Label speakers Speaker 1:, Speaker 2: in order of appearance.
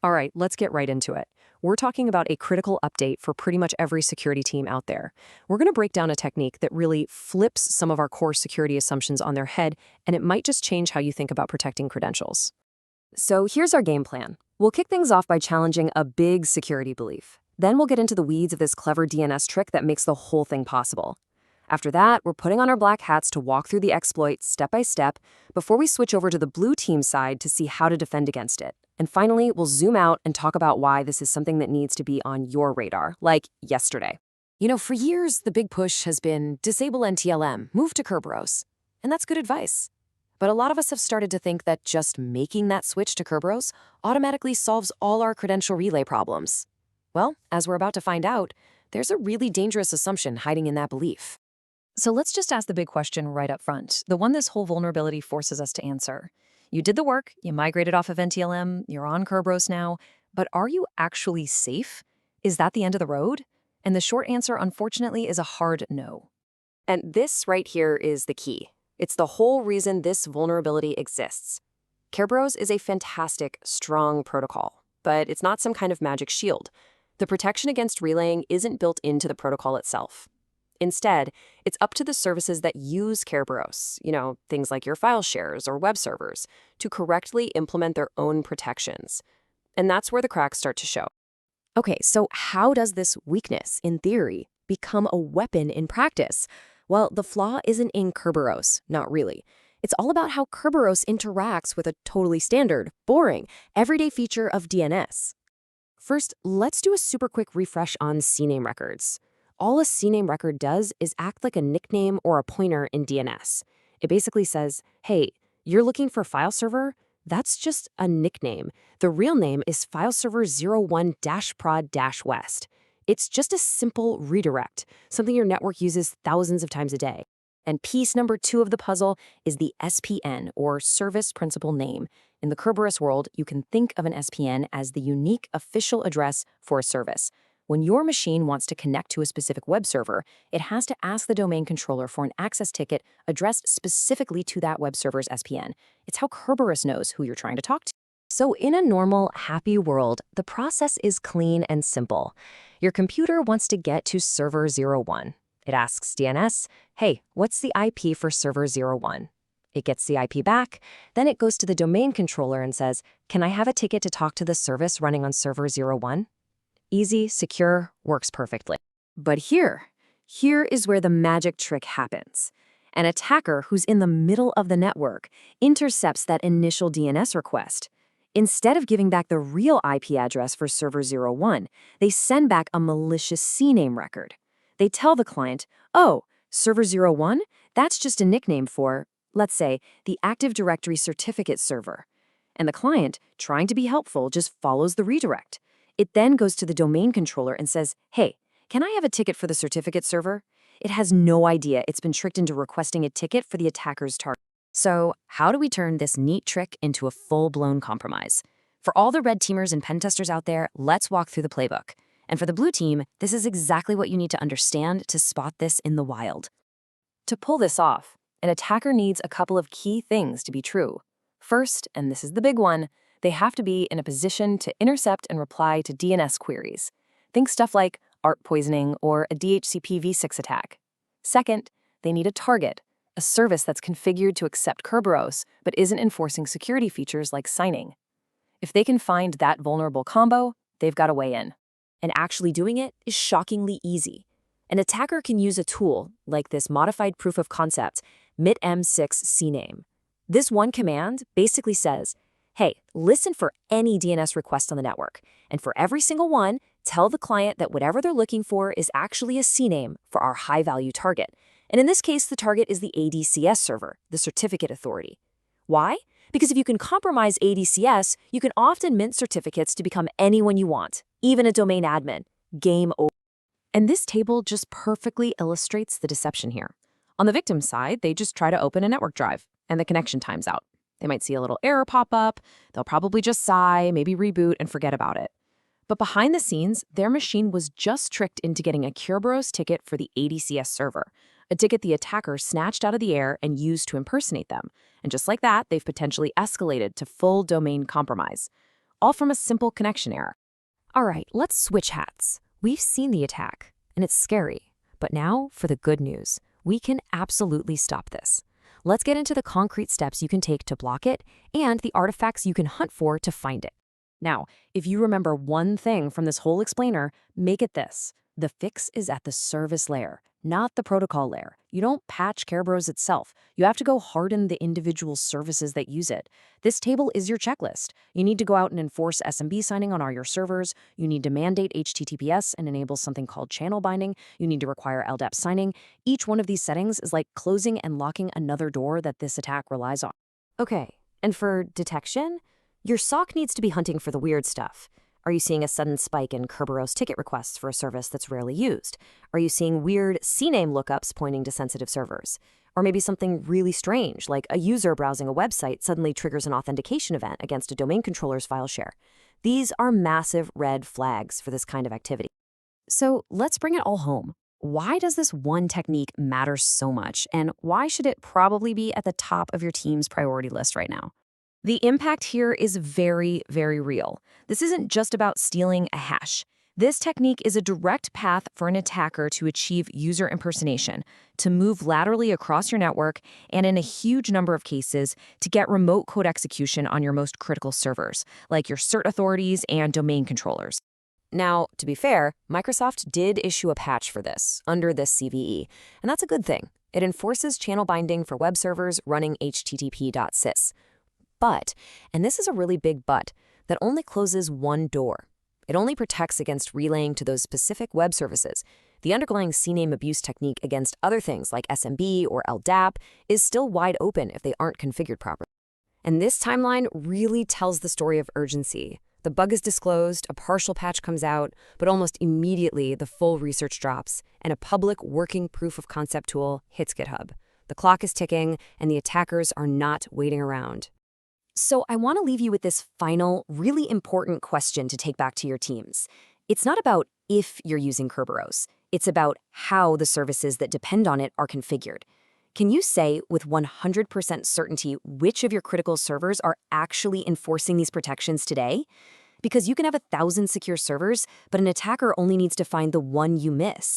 Speaker 1: All right, let's get right into it. We're talking about a critical update for pretty much every security team out there. We're going to break down a technique that really flips some of our core security assumptions on their head, and it might just change how you think about protecting credentials. So here's our game plan. We'll kick things off by challenging a big security belief. Then we'll get into the weeds of this clever DNS trick that makes the whole thing possible. After that, we're putting on our black hats to walk through the exploit step by step before we switch over to the blue team side to see how to defend against it. And finally, we'll zoom out and talk about why this is something that needs to be on your radar, like yesterday. For years, the big push has been disable NTLM, move to Kerberos. And that's good advice. But a lot of us have started to think that just making that switch to Kerberos automatically solves all our credential relay problems. Well, as we're about to find out, there's a really dangerous assumption hiding in that belief. So let's just ask the big question right up front, the one this whole vulnerability forces us to answer. You did the work, you migrated off of NTLM, you're on Kerberos now, but are you actually safe? Is that the end of the road? And the short answer, unfortunately, is a hard no. And this right here is the key. It's the whole reason this vulnerability exists. Kerberos is a fantastic, strong protocol, but it's not some kind of magic shield. The protection against relaying isn't built into the protocol itself. Instead, it's up to the services that use Kerberos, things like your file shares or web servers, to correctly implement their own protections. And that's where the cracks start to show. Okay, so how does this weakness, in theory, become a weapon in practice? Well, the flaw isn't in Kerberos, not really. It's all about how Kerberos interacts with a totally standard, boring, everyday feature of DNS. First, let's do a super quick refresh on CNAME records. All a CNAME record does is act like a nickname or a pointer in DNS. It basically says, hey, you're looking for file server? That's just a nickname. The real name is fileserver 01-prod-west. It's just a simple redirect, something your network uses thousands of times a day. And piece number 2 of the puzzle is the SPN, or Service Principal Name. In the Kerberos world, you can think of an SPN as the unique official address for a service. When your machine wants to connect to a specific web server, it has to ask the domain controller for an access ticket addressed specifically to that web server's SPN. It's how Kerberos knows who you're trying to talk to. So in a normal, happy world, the process is clean and simple. Your computer wants to get to server 01. It asks DNS, hey, what's the IP for server 01? It gets the IP back, then it goes to the domain controller and says, can I have a ticket to talk to the service running on server 01? Easy, secure, works perfectly. But here is where the magic trick happens. An attacker who's in the middle of the network intercepts that initial DNS request. Instead of giving back the real IP address for server 01, they send back a malicious CNAME record. They tell the client, oh, server 01? That's just a nickname for, let's say, the Active Directory certificate server. And the client, trying to be helpful, just follows the redirect. It then goes to the domain controller and says, hey, can I have a ticket for the certificate server? It has no idea it's been tricked into requesting a ticket for the attacker's target. So how do we turn this neat trick into a full-blown compromise? For all the red teamers and pen testers out there, let's walk through the playbook. And for the blue team, this is exactly what you need to understand to spot this in the wild. To pull this off, an attacker needs a couple of key things to be true. First, and this is the big one, they have to be in a position to intercept and reply to DNS queries. Think stuff like ARP poisoning or a DHCP v6 attack. Second, they need a target, a service that's configured to accept Kerberos but isn't enforcing security features like signing. If they can find that vulnerable combo, they've got a way in. And actually doing it is shockingly easy. An attacker can use a tool like this modified proof of concept, MIT-M6 CNAME. This one command basically says, hey, listen for any DNS request on the network, and for every single one, tell the client that whatever they're looking for is actually a CNAME for our high-value target. And in this case, the target is the ADCS server, the certificate authority. Why? Because if you can compromise ADCS, you can often mint certificates to become anyone you want, even a domain admin. Game over. And this table just perfectly illustrates the deception here. On the victim side, they just try to open a network drive, and the connection times out. They might see a little error pop up, they'll probably just sigh, maybe reboot, and forget about it. But behind the scenes, their machine was just tricked into getting a Kerberos ticket for the ADCS server, a ticket the attacker snatched out of the air and used to impersonate them. And just like that, they've potentially escalated to full domain compromise. all from a simple connection error. All right, let's switch hats. We've seen the attack, and it's scary. But now for the good news. We can absolutely stop this. Let's get into the concrete steps you can take to block it and the artifacts you can hunt for to find it. Now, if you remember one thing from this whole explainer, make it this. The fix is at the service layer, not the protocol layer. You don't patch Kerberos itself. You have to go harden the individual services that use it. This table is your checklist. You need to go out and enforce SMB signing on all your servers. You need to mandate HTTPS and enable something called channel binding. You need to require LDAP signing. Each one of these settings is like closing and locking another door that this attack relies on. Okay, and for detection, your SOC needs to be hunting for the weird stuff. Are you seeing a sudden spike in Kerberos ticket requests for a service that's rarely used? Are you seeing weird CNAME lookups pointing to sensitive servers? Or maybe something really strange, like a user browsing a website suddenly triggers an authentication event against a domain controller's file share. These are massive red flags for this kind of activity. So let's bring it all home. Why does this one technique matter so much, and why should it probably be at the top of your team's priority list right now? The impact here is very, very real. This isn't just about stealing a hash. This technique is a direct path for an attacker to achieve user impersonation, to move laterally across your network, and in a huge number of cases, to get remote code execution on your most critical servers, like your cert authorities and domain controllers. Now, to be fair, Microsoft did issue a patch for this, under this CVE, and that's a good thing. It enforces channel binding for web servers running http.sys. But, and this is a really big but, that only closes one door. It only protects against relaying to those specific web services. The underlying CNAME abuse technique against other things like SMB or LDAP is still wide open if they aren't configured properly. And this timeline really tells the story of urgency. The bug is disclosed, a partial patch comes out, but almost immediately the full research drops, and a public working proof of concept tool hits GitHub. The clock is ticking, and the attackers are not waiting around. So I want to leave you with this final, really important question to take back to your teams. It's not about if you're using Kerberos. It's about how the services that depend on it are configured. Can you say with 100% certainty which of your critical servers are actually enforcing these protections today? Because you can have 1,000 secure servers, but an attacker only needs to find the one you miss.